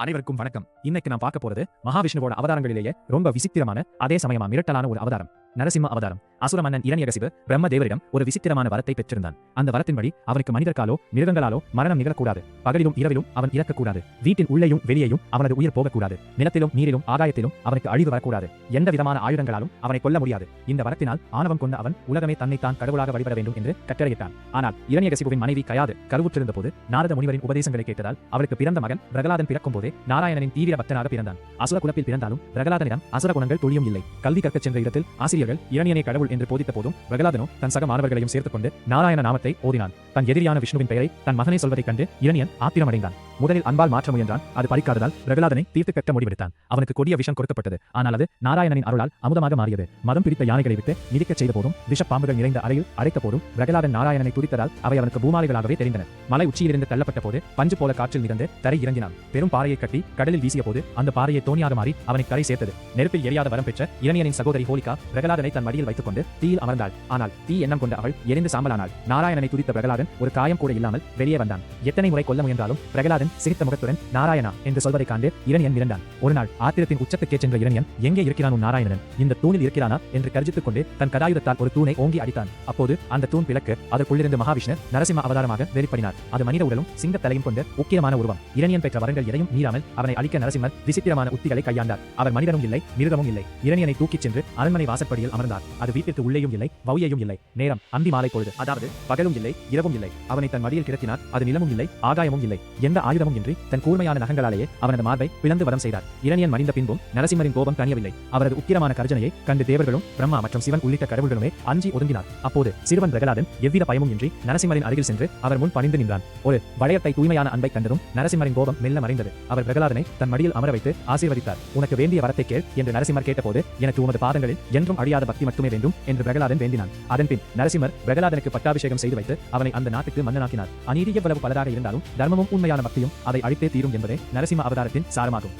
அனைவருக்கும் வணக்கம். இன்னைக்கு நான் பார்க்க போறது மகாவிஷ்ணுவோட அவதாரங்களிலேயே ரொம்ப விசித்திரமான அதே சமயமா மிரட்டலான ஒரு அவதாரம், நரசிம்ம அவதாரம். அசுர மன்னன் இரண்யகசிபு பிரம்ம தேவரிடம் ஒரு விசித்திரமான வரத்தை பெற்றிருந்தான். அந்த வரத்தின்படி அவனுக்கு மனிதர்களாலோ மிருகங்களாலோ மரணம் நிகழக்கூடாது. பகலிலும் இரவிலும் அவன் இறக்கக்கூடாது. வீட்டின் உள்ளேயும் வெளியேயும் அவனது உயிர் போகக்கூடாது. நிலத்திலும் நீரிலும் ஆகாயத்திலும் அவனுக்கு அழிவு வரக்கூடாது. எந்த விதமான ஆயுதங்களாலும் அவனை கொல்ல முடியாது. இந்த வரத்தினால் ஆணவம் கொண்ட அவன் உலகமே தன்னைத்தான் கடவுளாக வழிபட வேண்டும் என்று கட்டளையிட்டான். ஆனால் இரண்யகசிபுவின் மனைவி கயாது கருவுற்றிருந்த போது நாரத முனிவரின் உபதேசங்களை கேட்டதால் அவளுக்கு பிறந்த மகன் பிரகலாதன் பிறக்கும் போதே நாராயணனின் தீவிர பக்தனாக பிறந்தான். அசுர குலத்தில் பிறந்தாலும் பிரகலாதனிடம் அசுர குணங்கள் துளியும் இல்லை. கல்வி கற்கச் சென்ற இடத்தில் ஆசிரியர்கள் இரணியனை கடவுள் என்று போதித்த போதும் பிரகலாதனோ தன் சக மாணவர்களையும் சேர்த்துக் கொண்டு நாராயண நாமத்தை ஓதினான். தன் எதிரியான விஷ்ணுவின் பெயரை தன் மகனை சொல்வதைக் கண்டு இரணியன் ஆத்திரமடைந்தான். முதலில் அன்பால் மாற்ற முயன்றான். அது பலிக்காததால் பிரகலாதனை தீர்த்து கட்ட முடிவெடுத்தான். அவனுக்கு கொடிய விஷம் கொடுக்கப்பட்டது. ஆனால் அது நாராயணனின் அருளால் அமுதமாக மாறியது. மதம் பிடித்த யானைகளை விட்டு மிதிக்கச் செய்த போதும் விஷ பாம்புகள் நிறைந்த அறையில் அடைத்த போதும் பிரகலாதன் நாராயணனை துதித்ததால் அவை அவனுக்கு பூமாலைகளாகவே தெரிந்தன. மலை உச்சியிலிருந்து தள்ளப்பட்ட போது பஞ்சு போல காற்றில் மிதந்து தரை இறங்கினான். பெரும் பாறையை கட்டி கடலில் வீசிய போது அந்த பாறையை தோணியாக மாறி அவனை கரை சேர்த்தது. நெருப்பில் எரியாத வரம் பெற்ற இரணியனின் சகோதரி ஹோலிகா பிரகலாதனை தன் மடியில் வைத்துக் கொண்டு தீயில் அமர்ந்தாள். ஆனால் தீ எண்ணம் கொண்ட அவள் எரிந்து சாம்பலானாள். நாராயணனை துதித்த பிரகலாதன் ஒரு காயம் கூட இல்லாமல் வெளியே வந்தான். எத்தனை முறை கொல்ல முயன்றாலும் பிரகலாதன் சிரித்த முகத்துடன் நாராயணா என்று சொல்வதை காண்டு இரணியன் மிரண்டான். ஒரு நாள் ஆத்திரத்தின் உச்சத்துக்கே சென்ற இரணியன், எங்கே இருக்கிறான் உன் நாராயணன்? இந்த தூணில் இருக்கிறானா என்று கர்ஜித்துக் கொண்டு தன் கதாயுதத்தால் ஒரு தூணை ஓங்கி அடித்தான். அப்போது அந்த தூண் பிளக்கு அதற்குள்ளிருந்து மகாவிஷ்ணு நரசிம்ம அவதாரமாக வெளிப்படினார். அது மனித உடலும் சிங்க தலையும் கொண்ட உக்கிரமான உருவம். இரணியன் பெற்ற வரங்கள் எதையும் மீறாமல் அவனை அழிக்க நரசிம்மர் விசித்திரமான உத்திகளை கையாண்டார். அவர் மனிதனும் இல்லை, மிருகமும் இல்லை. இரணியனை தூக்கிச் சென்று அரண்மனை வாசற்படியில் அமர்ந்தார். அது வீட்டிற்கு உள்ளேயும் இல்லை, வௌயையும் இல்லை. நேரம் அந்தி மாலை பொழுது, அதாவது பகலும் இல்லை, இரவும் இல்லை. அவனை தன் மடியில் கிடத்தினார். அது நிலமும் இல்லை, ஆகாயமும் இல்லை. எந்த ஆயுதமும் இன்றி தன் கூர்மையான நகங்களாலேயே அவனது மார்பை பிளந்து வதம் செய்தார். இரணியன் மடிந்த பின்பும் நரசிம்மரின் கோபம் தணியவில்லை. அவரது உக்கிரமான கர்ஜனையை கண்டு தேவர்களும் பிரம்மா மற்றும் சிவன் உள்ளிட்ட கடவுள்களுமே அஞ்சி ஒதுங்கினார். அப்போது சிறுவன் பிரகலாதன் எவ்வித பயமும் இன்றி நரசிம்மரின் அருகில் சென்று அவர் முன் பணிந்து நின்றான். ஒரு வளையத்தை தூய்மையான அன்பை கண்டதும் நரசிம்மரின் கோபம் மெல்ல மறைந்தது. அவர் பிரகலாதனை தன் மடியில் அமர வைத்து ஆசீர்வதித்தார். உனக்கு வேண்டிய வரத்தை கேள் என்று நரசிம்மர் கேட்டபோது, எனக்கு உமது பாதங்களில் என்றும் அழியாத பக்தி மட்டுமே வேண்டும் என்று பிரகலாதன் வேண்டினான். அதன்பின் நரசிம்மர் பிரகலாதனுக்கு பட்டாபிஷேகம் செய்து வைத்து அவனை அந்த நாட்டுக்கு மன்னனாக்கினார். அநீதி எவ்வளவு பலராக இருந்தாலும் தர்மமும் உண்மையான பக்தியும் அதை அழித்தே தீரும் என்பதே நரசிம்ம அவதாரத்தின் சாரமாகும்.